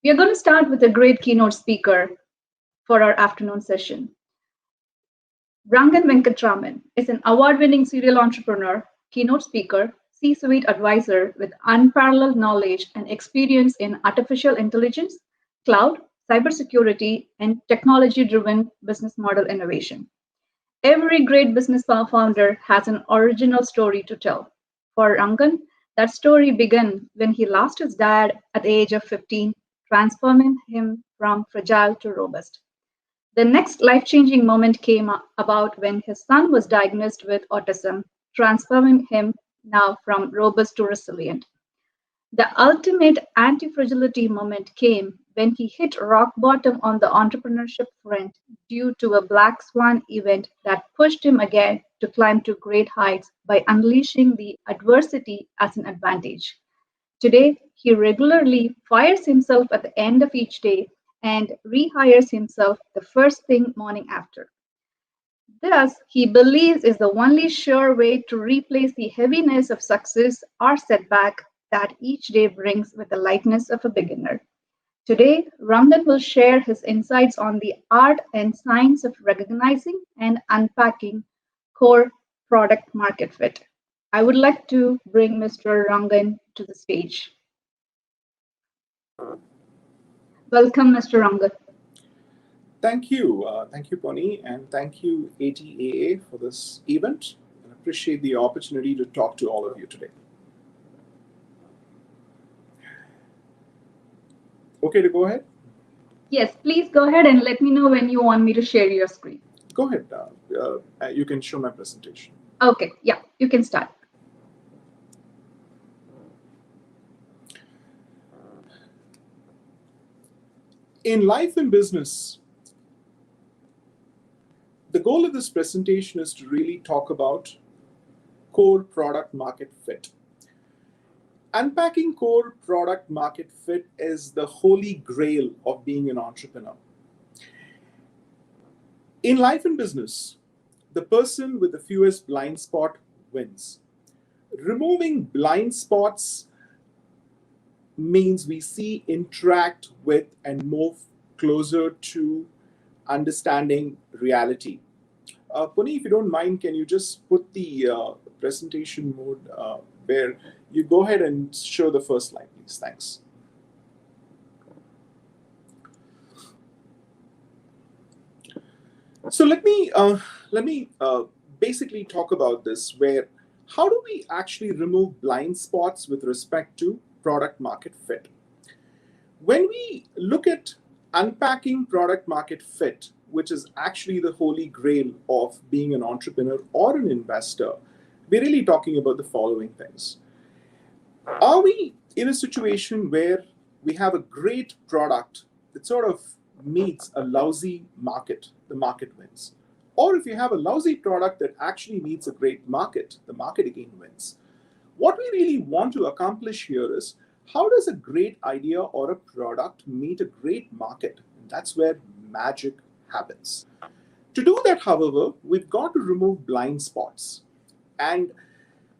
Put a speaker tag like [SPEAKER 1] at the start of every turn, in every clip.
[SPEAKER 1] We are going to start with a great keynote speaker for our afternoon session. Rangan Venkatraman is an award-winning serial entrepreneur, keynote speaker, C-suite advisor with unparalleled knowledge and experience in artificial intelligence, cloud, cybersecurity, and technology-driven business model innovation. Every great business founder has an original story to tell. For Rangan, that story began when he lost his dad at the age of 15, transforming him from fragile to robust. The next life-changing moment came about when his son was diagnosed with autism, transforming him now from robust to resilient. The ultimate anti-fragility moment came when he hit rock bottom on the entrepreneurship front due to a black swan event that pushed him again to climb to great heights by unleashing the adversity as an advantage. Today, he regularly fires himself at the end of each day and rehires himself the first thing morning after. Thus, he believes is the only sure way to replace the heaviness of success or setback that each day brings with the lightness of a beginner. Today, Rangan will share his insights on the art and science of recognizing and unpacking core product market fit. I would like to bring Mr. Rangan to the stage. Welcome, Mr. Rangan.
[SPEAKER 2] Thank you. Thank you, Pony, and thank you, ATEA, for this event. I appreciate the opportunity to talk to all of you today. Okay to go ahead?
[SPEAKER 1] Yes, please go ahead and let me know when you want me to share your screen.
[SPEAKER 2] Go ahead. You can show my presentation.
[SPEAKER 1] Okay, yeah, you can start.
[SPEAKER 2] In life and business, the goal of this presentation is to really talk about core product market fit. Unpacking core product market fit is the holy grail of being an entrepreneur. In life and business, the person with the fewest blind spot wins. Removing blind spots means we see, interact with, and move closer to understanding reality. Puni, if you don't mind, can you just put the presentation mode where you go ahead and show the first slide, please? Thanks. So let me basically talk about this, where how do we actually remove blind spots with respect to product market fit? When we look at unpacking product market fit, which is actually the holy grail of being an entrepreneur or an investor, we're really talking about the following things. Are we in a situation where we have a great product that sort of meets a lousy market, the market wins? Or if you have a lousy product that actually meets a great market, the market again wins. What we really want to accomplish here is, how does a great idea or a product meet a great market? And that's where magic happens. To do that, however, we've got to remove blind spots. And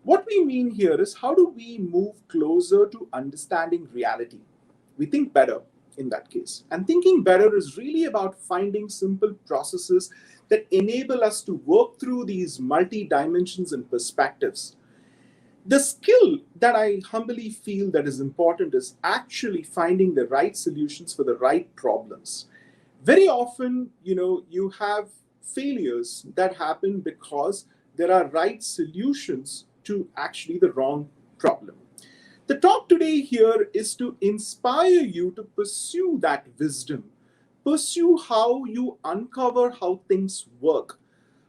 [SPEAKER 2] what we mean here is, how do we move closer to understanding reality? We think better in that case. And thinking better is really about finding simple processes that enable us to work through these multi-dimensions and perspectives. The skill that I humbly feel that is important is actually finding the right solutions for the right problems. Very often, you have failures that happen because there are right solutions to actually the wrong problem. The talk today here is to inspire you to pursue that wisdom, pursue how you uncover how things work.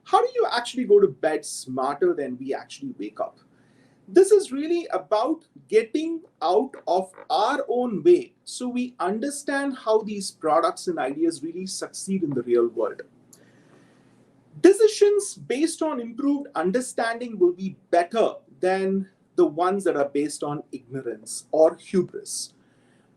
[SPEAKER 2] How do you actually go to bed smarter than we actually wake up? This is really about getting out of our own way so we understand how these products and ideas really succeed in the real world. Decisions based on improved understanding will be better than the ones that are based on ignorance or hubris.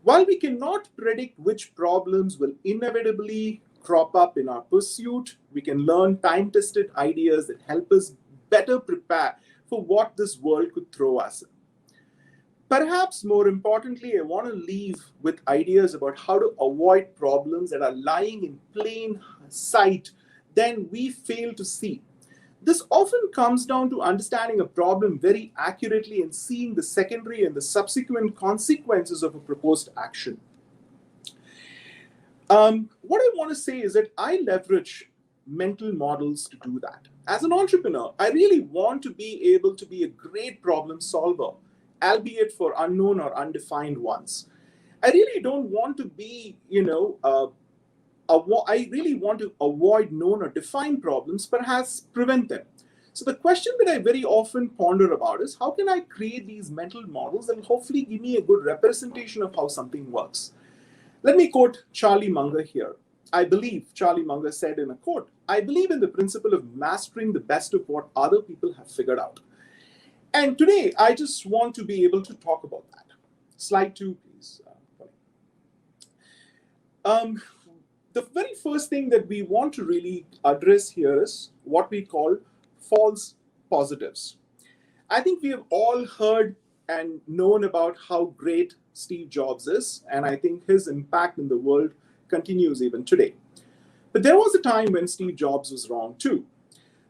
[SPEAKER 2] While we cannot predict which problems will inevitably crop up in our pursuit, we can learn time-tested ideas that help us better prepare for what this world could throw us in. Perhaps more importantly, I want to leave with ideas about how to avoid problems that are lying in plain sight, then we fail to see. This often comes down to understanding a problem very accurately and seeing the secondary and the subsequent consequences of a proposed action. What I want to say is that I leverage mental models to do that. As an entrepreneur, I really want to be able to be a great problem solver, albeit for unknown or undefined ones. I really don't want to be, I really want to avoid known or defined problems, perhaps prevent them. So the question that I very often ponder about is how can I create these mental models that will hopefully give me a good representation of how something works. Let me quote Charlie Munger here. I believe, Charlie Munger said in a quote, I believe in the principle of mastering the best of what other people have figured out. And today, I just want to be able to talk about that. Slide 2, please. The very first thing that we want to really address here is what we call false positives. I think we have all heard and known about how great Steve Jobs is, and I think his impact in the world continues even today. But there was a time when Steve Jobs was wrong too.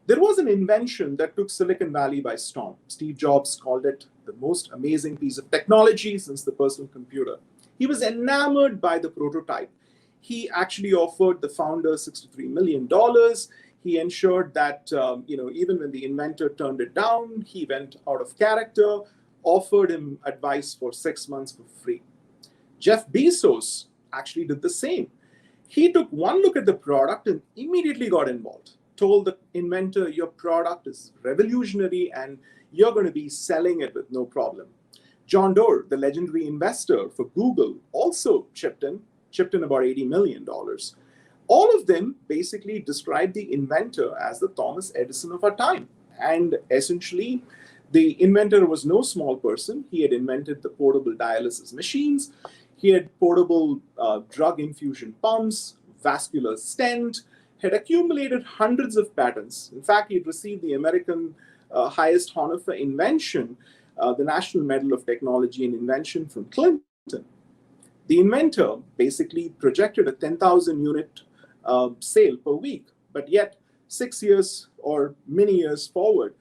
[SPEAKER 2] There was an invention that took Silicon Valley by storm. Steve Jobs called it the most amazing piece of technology since the personal computer. He was enamored by the prototype. He actually offered the founder $63 million. He ensured that even when the inventor turned it down, he went out of character, offered him advice for 6 months for free. Jeff Bezos actually did the same. He took one look at the product and immediately got involved, told the inventor, your product is revolutionary and you're going to be selling it with no problem. John Doerr, the legendary investor for Google, also chipped in about $80 million. All of them basically described the inventor as the Thomas Edison of our time. And essentially, the inventor was no small person. He had invented the portable dialysis machines. He had portable drug infusion pumps, vascular stent, had accumulated hundreds of patents. In fact, he had received the American highest honor for invention, the National Medal of Technology and Invention from Clinton. The inventor basically projected a 10,000 unit sale per week, but yet 6 years or many years forward,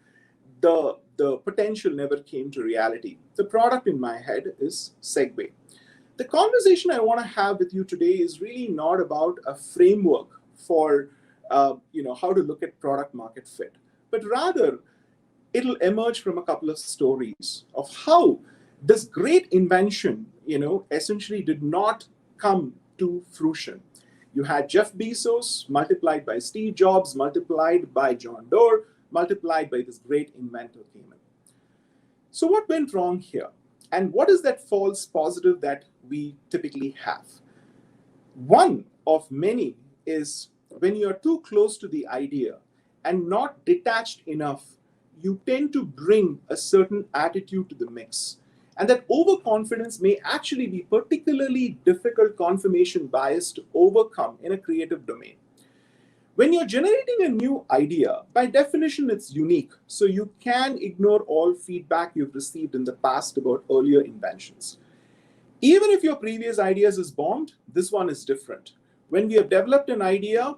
[SPEAKER 2] the potential never came to reality. The product in my head is Segway. The conversation I want to have with you today is really not about a framework for how to look at product market fit, but rather it'll emerge from a couple of stories of how this great invention, essentially did not come to fruition. You had Jeff Bezos multiplied by Steve Jobs, multiplied by John Doerr, multiplied by this great inventor came in. So what went wrong here? And what is that false positive that we typically have? One of many is when you're too close to the idea and not detached enough, you tend to bring a certain attitude to the mix. And that overconfidence may actually be particularly difficult confirmation bias to overcome in a creative domain. When you're generating a new idea, by definition, it's unique. So you can ignore all feedback you've received in the past about earlier inventions. Even if your previous ideas is bombed, this one is different. When we have developed an idea,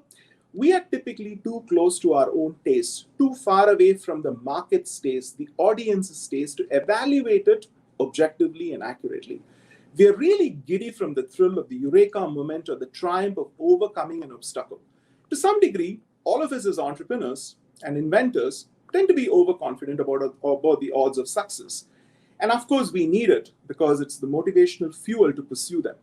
[SPEAKER 2] we are typically too close to our own taste, too far away from the market's taste, the audience's taste to evaluate it objectively and accurately. We are really giddy from the thrill of the eureka moment or the triumph of overcoming an obstacle. To some degree, all of us as entrepreneurs and inventors tend to be overconfident about the odds of success. And of course, we need it because it's the motivational fuel to pursue them.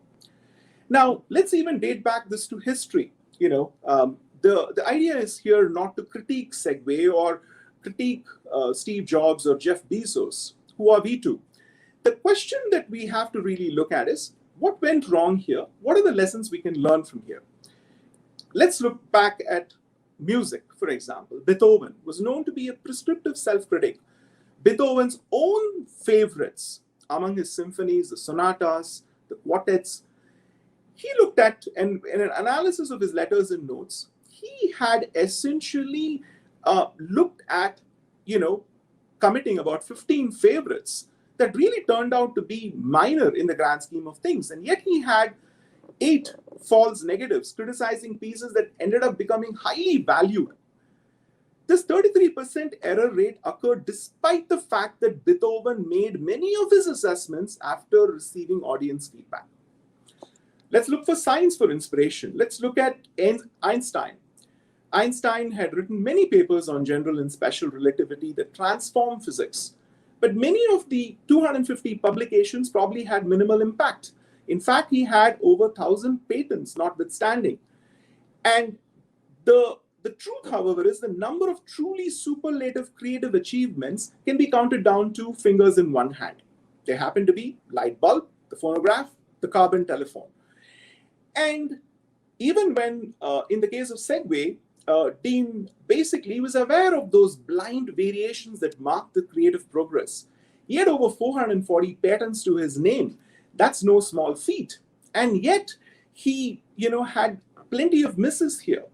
[SPEAKER 2] Now, let's even date back this to history. The idea is here not to critique Segway or critique Steve Jobs or Jeff Bezos. Who are we to? The question that we have to really look at is, what went wrong here? What are the lessons we can learn from here? Let's look back at music, for example. Beethoven was known to be a prescriptive self-critic. Beethoven's own favorites among his symphonies, the sonatas, the quartets, he looked at, and in an analysis of his letters and notes, he had essentially looked at, committing about 15 favorites that really turned out to be minor in the grand scheme of things. And yet he had 8 false negatives criticizing pieces that ended up becoming highly valued. This 33% error rate occurred despite the fact that Beethoven made many of his assessments after receiving audience feedback. Let's look for science for inspiration. Let's look at Einstein. Einstein had written many papers on general and special relativity that transformed physics. But many of the 250 publications probably had minimal impact. In fact, he had over 1,000 patents notwithstanding. And the truth, however, is the number of truly superlative creative achievements can be counted down to fingers in one hand. They happen to be light bulb, the phonograph, the carbon telephone. And even when, in the case of Segway, Dean basically was aware of those blind variations that mark the creative progress. He had over 440 patents to his name. That's no small feat. And yet, he had plenty of misses here.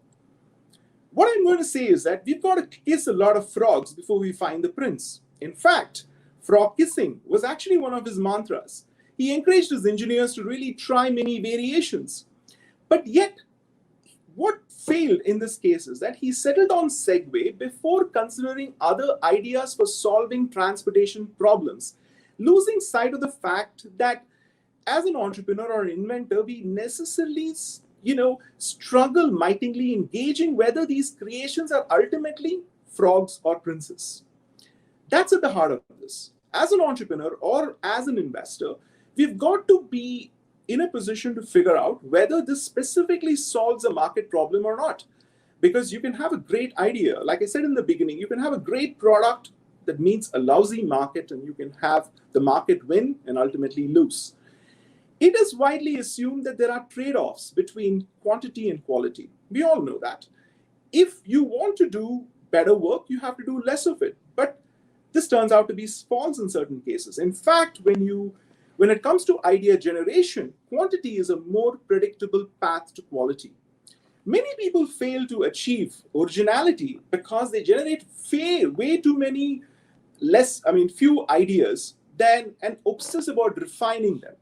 [SPEAKER 2] What I'm going to say is that we've got to kiss a lot of frogs before we find the prince. In fact, frog kissing was actually one of his mantras. He encouraged his engineers to really try many variations. But yet, what failed in this case is that he settled on Segway before considering other ideas for solving transportation problems, losing sight of the fact that as an entrepreneur or an inventor, we necessarily struggle mightily in gauging whether these creations are ultimately frogs or princes. That's at the heart of this. As an entrepreneur or as an investor, we've got to be in a position to figure out whether this specifically solves a market problem or not. Because you can have a great idea. Like I said in the beginning, you can have a great product that meets a lousy market, and you can have the market win and ultimately lose. It is widely assumed that there are trade-offs between quantity and quality. We all know that. If you want to do better work, you have to do less of it. But this turns out to be false in certain cases. In fact, when it comes to idea generation, quantity is a more predictable path to quality. Many people fail to achieve originality because they generate way too many few ideas and obsess about refining them.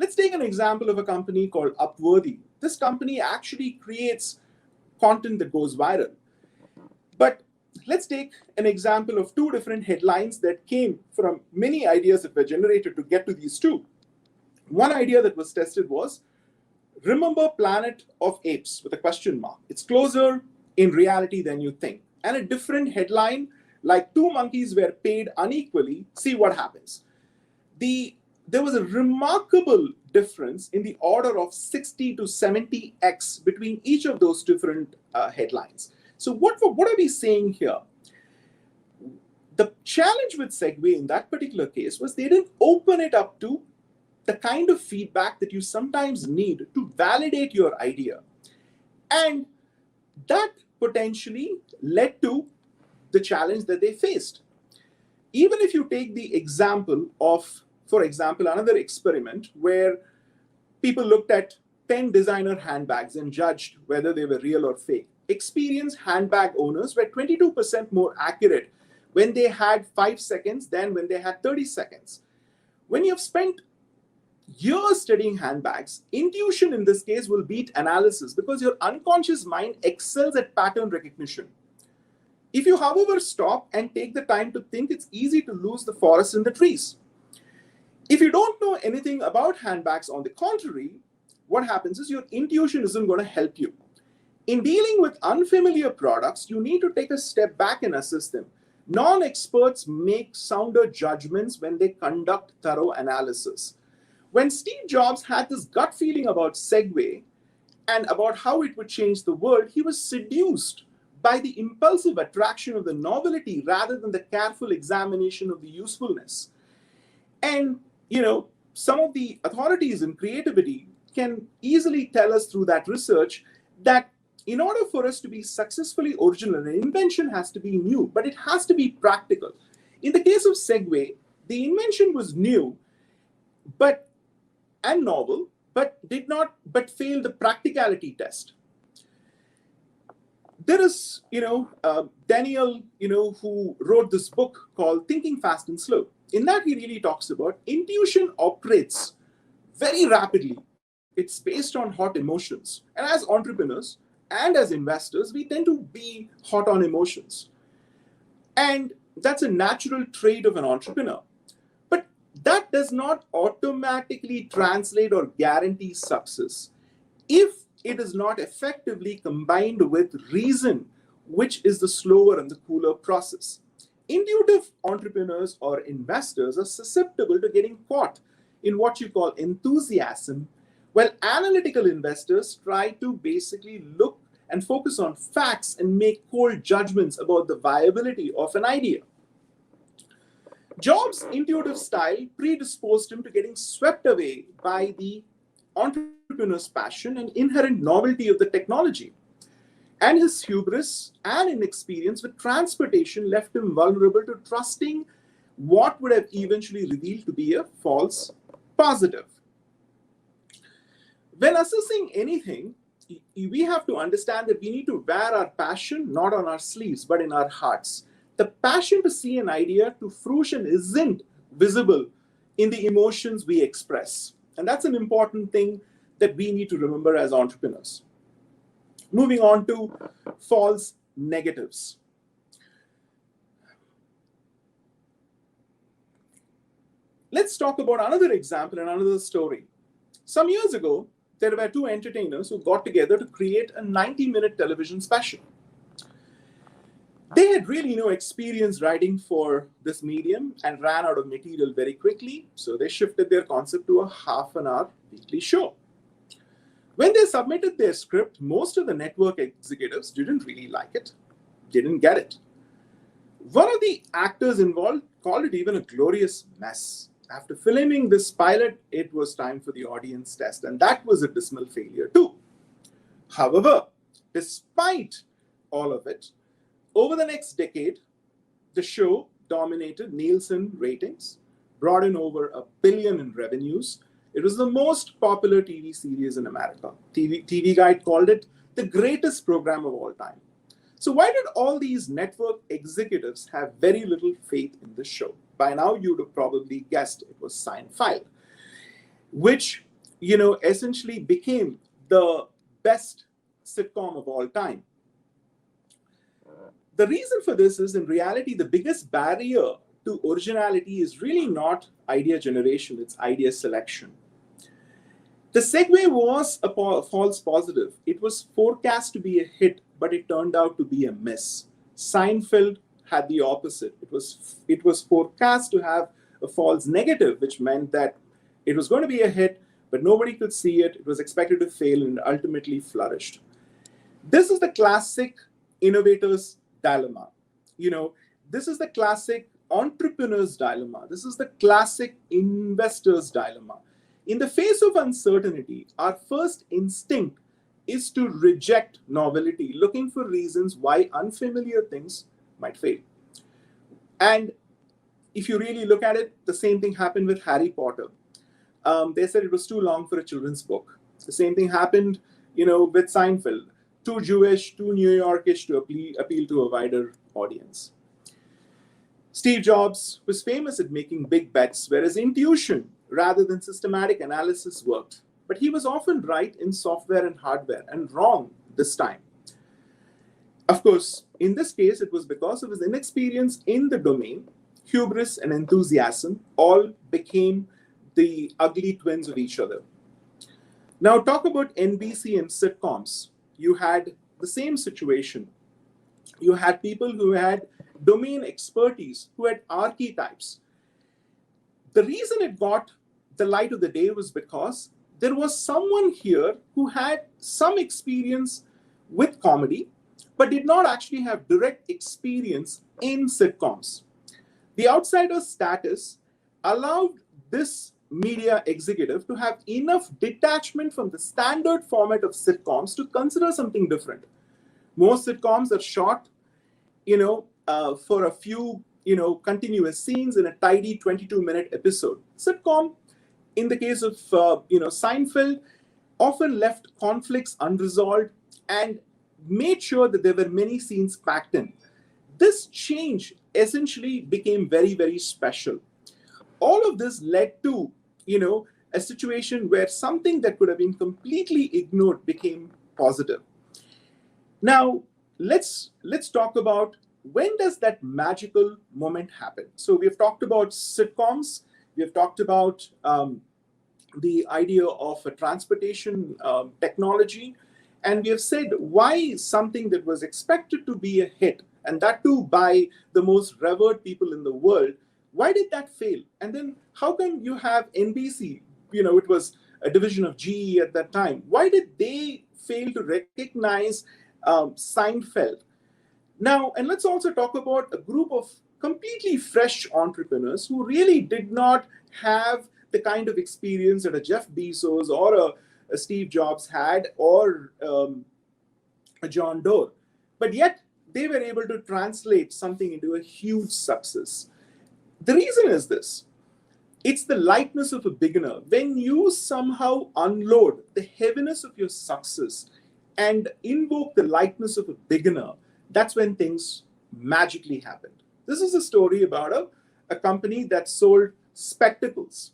[SPEAKER 2] Let's take an example of a company called Upworthy. This company actually creates content that goes viral. But let's take an example of 2 different headlines that came from many ideas that were generated to get to these 2. One idea that was tested was, remember Planet of Apes with a question mark. It's closer in reality than you think. And a different headline, like 2 monkeys were paid unequally, see what happens. There was a remarkable difference in the order of 60 to 70x between each of those different headlines. So what are we saying here? The challenge with Segway in that particular case was they didn't open it up to the kind of feedback that you sometimes need to validate your idea. And that potentially led to the challenge that they faced. Even if you take the example of, for example, another experiment where people looked at 10 designer handbags and judged whether they were real or fake. Experienced handbag owners were 22% more accurate when they had 5 seconds than when they had 30 seconds. When you've spent years studying handbags, intuition in this case will beat analysis because your unconscious mind excels at pattern recognition. If you, however, stop and take the time to think, it's easy to lose the forest in the trees. If you don't know anything about handbags, on the contrary, what happens is your intuition isn't going to help you. In dealing with unfamiliar products, you need to take a step back and assess them. Non-experts make sounder judgments when they conduct thorough analysis. When Steve Jobs had this gut feeling about Segway and about how it would change the world, he was seduced by the impulsive attraction of the novelty rather than the careful examination of the usefulness. And, some of the authorities in creativity can easily tell us through that research that in order for us to be successfully original, an invention has to be new, but it has to be practical. In the case of Segway, the invention was new and novel, but failed the practicality test. There is, Daniel, who wrote this book called Thinking Fast and Slow. In that, he really talks about intuition operates very rapidly. It's based on hot emotions. And as entrepreneurs and as investors, we tend to be hot on emotions. And that's a natural trait of an entrepreneur. But that does not automatically translate or guarantee success if it is not effectively combined with reason, which is the slower and the cooler process. Intuitive entrepreneurs or investors are susceptible to getting caught in what you call enthusiasm, while analytical investors try to basically look and focus on facts and make cold judgments about the viability of an idea. Jobs' intuitive style predisposed him to getting swept away by the entrepreneur's passion and inherent novelty of the technology. And his hubris and inexperience with transportation left him vulnerable to trusting what would have eventually revealed to be a false positive. When assessing anything, we have to understand that we need to wear our passion not on our sleeves, but in our hearts. The passion to see an idea to fruition isn't visible in the emotions we express. And that's an important thing that we need to remember as entrepreneurs. Moving on to false negatives. Let's talk about another example and another story. Some years ago, there were two entertainers who got together to create a 90-minute television special. They had really no experience writing for this medium and ran out of material very quickly, so they shifted their concept to a half-an-hour weekly show. When they submitted their script, most of the network executives didn't really like it, didn't get it. One of the actors involved called it even a glorious mess. After filming this pilot, it was time for the audience test, and that was a dismal failure too. However, despite all of it, over the next decade, the show dominated Nielsen ratings, brought in over $1 billion in revenues. It was the most popular TV series in America. TV Guide called it the greatest program of all time. So why did all these network executives have very little faith in the show? By now, you'd have probably guessed it was Seinfeld, which, essentially became the best sitcom of all time. The reason for this is, in reality, the biggest barrier to originality is really not idea generation, it's idea selection. The segue was a false positive. It was forecast to be a hit, but it turned out to be a miss. Seinfeld had the opposite. It was forecast to have a false negative, which meant that it was going to be a hit, but nobody could see it. It was expected to fail and ultimately flourished. This is the classic innovator's dilemma. This is the classic entrepreneur's dilemma. This is the classic investor's dilemma. In the face of uncertainty, our first instinct is to reject novelty, looking for reasons why unfamiliar things might fail. And if you really look at it, the same thing happened with Harry Potter. They said it was too long for a children's book. The same thing happened, with Seinfeld. Too Jewish, too New Yorkish to appeal to a wider audience. Steve Jobs was famous at making big bets, whereas intuition rather than systematic analysis worked. But he was often right in software and hardware and wrong this time. Of course, in this case, it was because of his inexperience in the domain. Hubris and enthusiasm all became the ugly twins of each other. Now talk about NBC and sitcoms. You had the same situation. You had people who had domain expertise, who had archetypes. The reason it got the light of the day was because there was someone here who had some experience with comedy, but did not actually have direct experience in sitcoms. The outsider status allowed this media executive to have enough detachment from the standard format of sitcoms to consider something different. Most sitcoms are shot, for a few, continuous scenes in a tidy 22-minute episode. Sitcom, in the case of, Seinfeld, often left conflicts unresolved and made sure that there were many scenes packed in. This change essentially became very, very special. all of this led to, a situation where something that could have been completely ignored became positive. Now, let's talk about when does that magical moment happen. So we've talked about sitcoms, we have talked about the idea of a transportation technology, and we have said why something that was expected to be a hit, and that too by the most revered people in the world, why did that fail? And then how come you have NBC, it was a division of GE at that time, why did they fail to recognize Seinfeld? Now, and let's also talk about a group of completely fresh entrepreneurs who really did not have the kind of experience that a Jeff Bezos or a Steve Jobs had, or a John Doerr. But yet, they were able to translate something into a huge success. The reason is this. It's the lightness of a beginner. When you somehow unload the heaviness of your success and invoke the lightness of a beginner, that's when things magically happened. This is a story about a company that sold spectacles.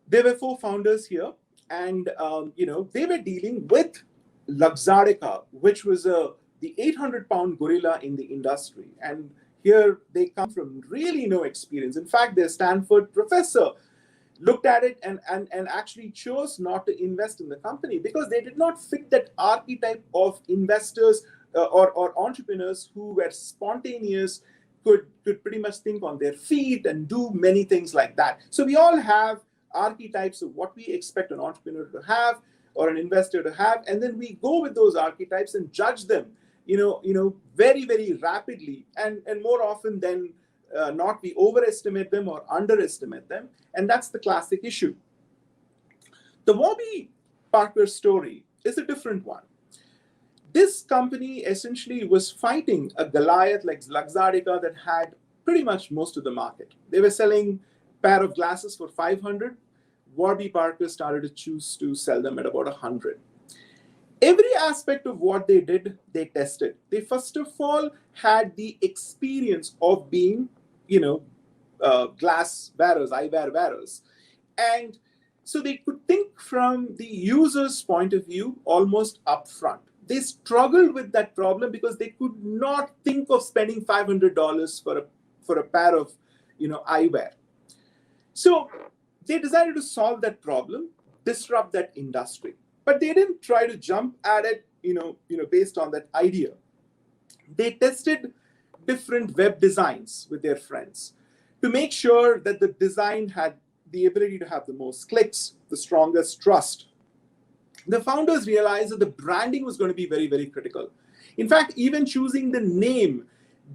[SPEAKER 2] There were 4 founders here, and they were dealing with Luxardica, which was the 800-pound gorilla in the industry. And here they come from really no experience. In fact, their Stanford professor looked at it and actually chose not to invest in the company because they did not fit that archetype of investors or entrepreneurs who were spontaneous, could pretty much think on their feet and do many things like that. So we all have archetypes of what we expect an entrepreneur to have or an investor to have, and then we go with those archetypes and judge them, very, very rapidly, and more often than not, we overestimate them or underestimate them, and that's the classic issue. The Mobby Parker story is a different one. This company essentially was fighting a Goliath like Luxardica that had pretty much most of the market. They were selling a pair of glasses for $500. Warby Parker started to choose to sell them at about $100. Every aspect of what they did, they tested. They first of all had the experience of being, glass wearers, eyewear wearers. And so they could think from the user's point of view almost upfront. They struggled with that problem because they could not think of spending $500 for a pair of eyewear. So they decided to solve that problem, disrupt that industry. But they didn't try to jump at it, based on that idea. They tested different web designs with their friends to make sure that the design had the ability to have the most clicks, the strongest trust. The founders realized that the branding was going to be very, very critical. In fact, even choosing the name,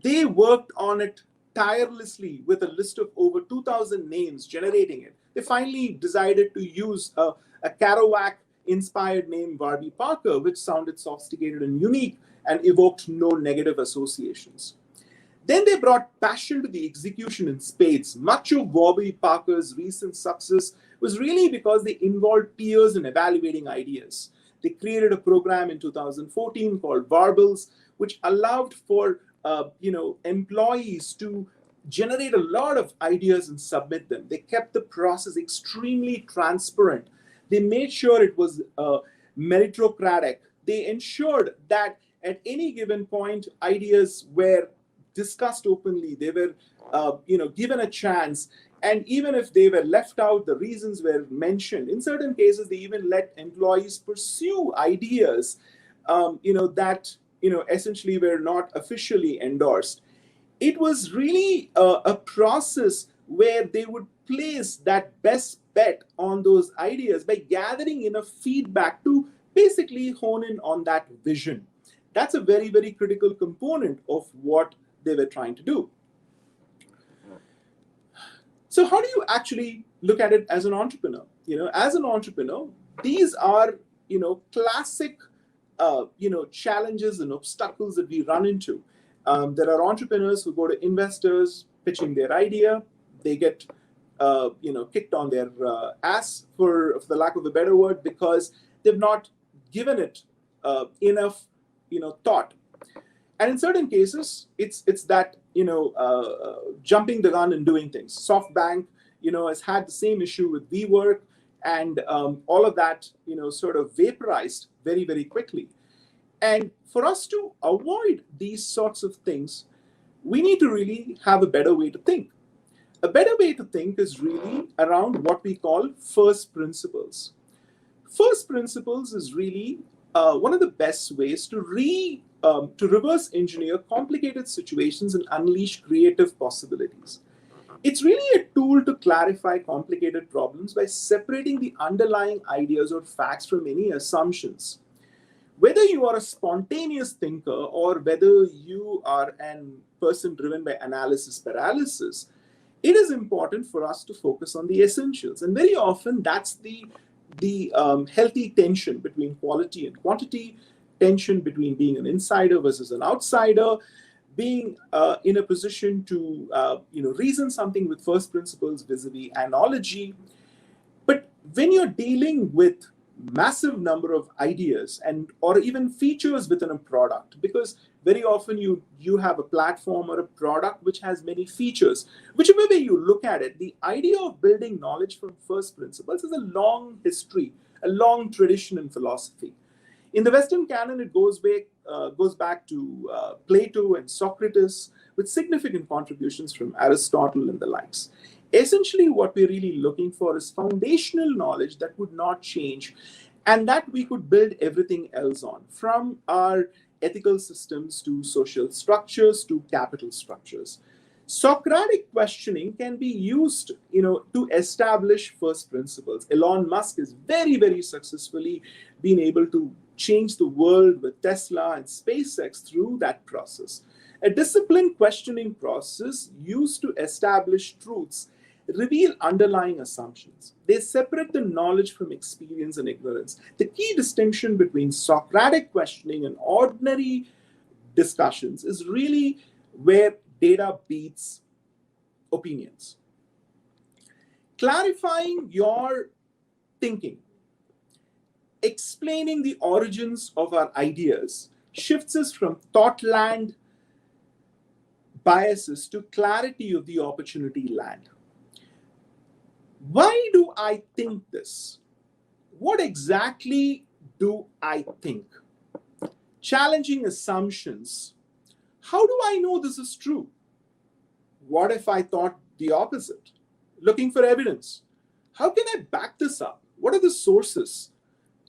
[SPEAKER 2] they worked on it tirelessly with a list of over 2,000 names, generating it. They finally decided to use a Kerouac-inspired name, Warby Parker, which sounded sophisticated and unique and evoked no negative associations. Then they brought passion to the execution in spades. Much of Warby Parker's recent success was really because they involved peers in evaluating ideas. They created a program in 2014 called Warbles, which allowed for employees to generate a lot of ideas and submit them. They kept the process extremely transparent. They made sure it was meritocratic. They ensured that at any given point, ideas were discussed openly. They were given a chance. And even if they were left out, the reasons were mentioned. In certain cases, they even let employees pursue ideas that essentially were not officially endorsed. It was really a process where they would place that best bet on those ideas by gathering enough feedback to basically hone in on that vision. That's a very, very critical component of what they were trying to do. So how do you actually look at it as an entrepreneur? As an entrepreneur, these are, classic, challenges and obstacles that we run into. There are entrepreneurs who go to investors pitching their idea. They get, kicked on their ass, for the lack of a better word, because they've not given it enough, thought. And in certain cases, it's that, jumping the gun and doing things. SoftBank has had the same issue with WeWork, and all of that, sort of vaporized very, very quickly. And for us to avoid these sorts of things, we need to really have a better way to think. A better way to think is really around what we call first principles. First principles is really one of the best ways to reverse engineer complicated situations and unleash creative possibilities. It's really a tool to clarify complicated problems by separating the underlying ideas or facts from any assumptions. Whether you are a spontaneous thinker or whether you are a person driven by analysis paralysis, it is important for us to focus on the essentials. And very often that's the healthy tension between quality and quantity, tension between being an insider versus an outsider, being in a position to reason something with first principles vis-a-vis analogy. But when you're dealing with massive number of ideas or even features within a product, because very often you have a platform or a product which has many features, whichever way you look at it, the idea of building knowledge from first principles is a long history, a long tradition in philosophy. In the Western canon, it goes back to Plato and Socrates, with significant contributions from Aristotle and the likes. Essentially, what we're really looking for is foundational knowledge that would not change, and that we could build everything else on, from our ethical systems to social structures to capital structures. Socratic questioning can be used, to establish first principles. Elon Musk has very, very successfully been able to change the world with Tesla and SpaceX through that process. A disciplined questioning process used to establish truths reveal underlying assumptions. They separate the knowledge from experience and ignorance. The key distinction between Socratic questioning and ordinary discussions is really where data beats opinions. Clarifying your thinking, explaining the origins of our ideas, shifts us from thought land biases to clarity of the opportunity land. Why do I think this? What exactly do I think? Challenging assumptions. How do I know this is true? What if I thought the opposite? Looking for evidence. How can I back this up? What are the sources?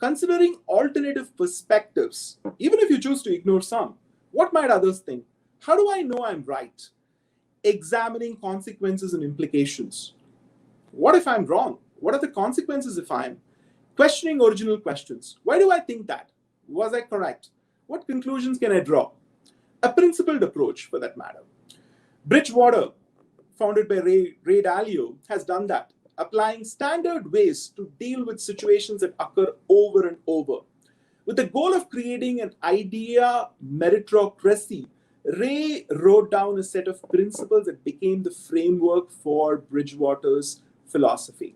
[SPEAKER 2] Considering alternative perspectives, even if you choose to ignore some, what might others think? How do I know I'm right? Examining consequences and implications. What if I'm wrong? What are the consequences if I'm questioning original questions? Why do I think that? Was I correct? What conclusions can I draw? A principled approach, for that matter. Bridgewater, founded by Ray Dalio, has done that, applying standard ways to deal with situations that occur over and over. With the goal of creating an idea meritocracy, Ray wrote down a set of principles that became the framework for Bridgewater's philosophy.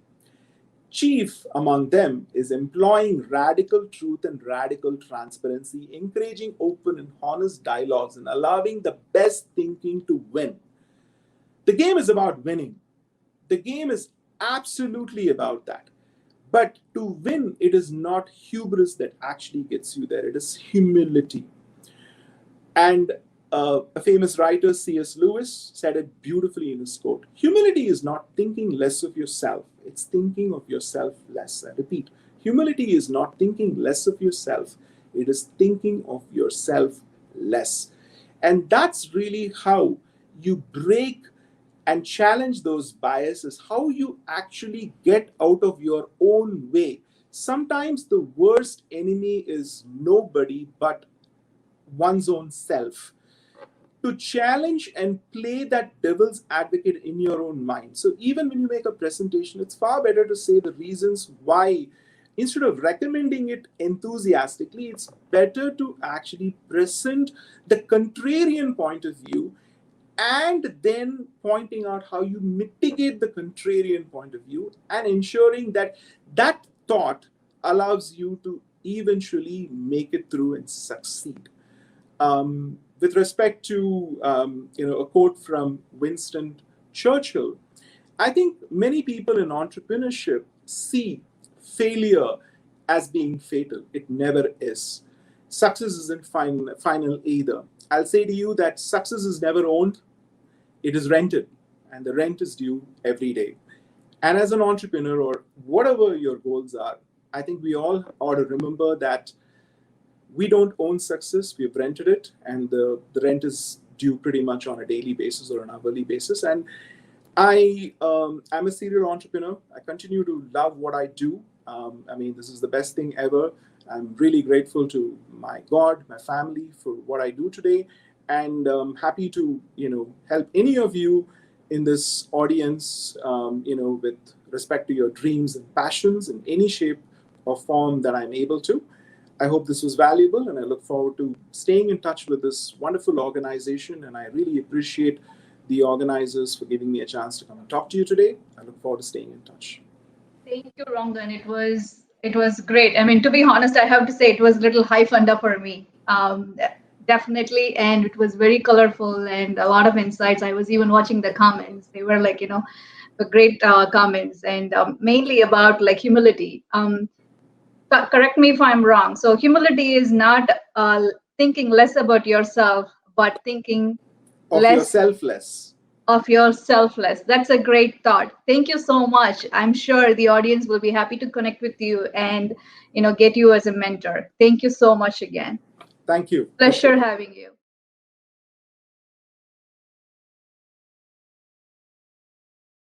[SPEAKER 2] Chief among them is employing radical truth and radical transparency, encouraging open and honest dialogues, and allowing the best thinking to win. The game is about winning. The game is absolutely about that. But to win, it is not hubris that actually gets you there. It is humility. And a famous writer, C.S. Lewis, said it beautifully in his quote. Humility is not thinking less of yourself. It's thinking of yourself less. I repeat, humility is not thinking less of yourself. It is thinking of yourself less. And that's really how you break and challenge those biases, how you actually get out of your own way. Sometimes the worst enemy is nobody but one's own self. To challenge and play that devil's advocate in your own mind. So even when you make a presentation, it's far better to say the reasons why. Instead of recommending it enthusiastically, it's better to actually present the contrarian point of view and then pointing out how you mitigate the contrarian point of view and ensuring that that thought allows you to eventually make it through and succeed. With respect to a quote from Winston Churchill, I think many people in entrepreneurship see failure as being fatal. It never is. Success isn't final either. I'll say to you that success is never owned, it is rented, and the rent is due every day. And as an entrepreneur, or whatever your goals are, I think we all ought to remember that we don't own success, we've rented it, and the rent is due pretty much on a daily basis or an hourly basis. And I'm a serial entrepreneur. I continue to love what I do. I mean, this is the best thing ever. I'm really grateful to my God, my family for what I do today, and happy to help any of you in this audience, with respect to your dreams and passions in any shape or form that I'm able to. I hope this was valuable, and I look forward to staying in touch with this wonderful organization. And I really appreciate the organizers for giving me a chance to come and talk to you today. I look forward to staying in touch.
[SPEAKER 1] Thank you, Rangan. It was great. I mean, to be honest, I have to say it was a little high funder for me. Definitely, and it was very colorful and a lot of insights. I was even watching the comments; they were like, the great comments, and mainly about like humility. Correct me if I'm wrong. So humility is not thinking less about yourself, but thinking
[SPEAKER 2] Of
[SPEAKER 1] less
[SPEAKER 2] yourself less.
[SPEAKER 1] of your selfless. That's a great thought. Thank you so much. I'm sure the audience will be happy to connect with you and get you as a mentor. Thank you so much again.
[SPEAKER 2] Thank you.
[SPEAKER 1] Pleasure having you.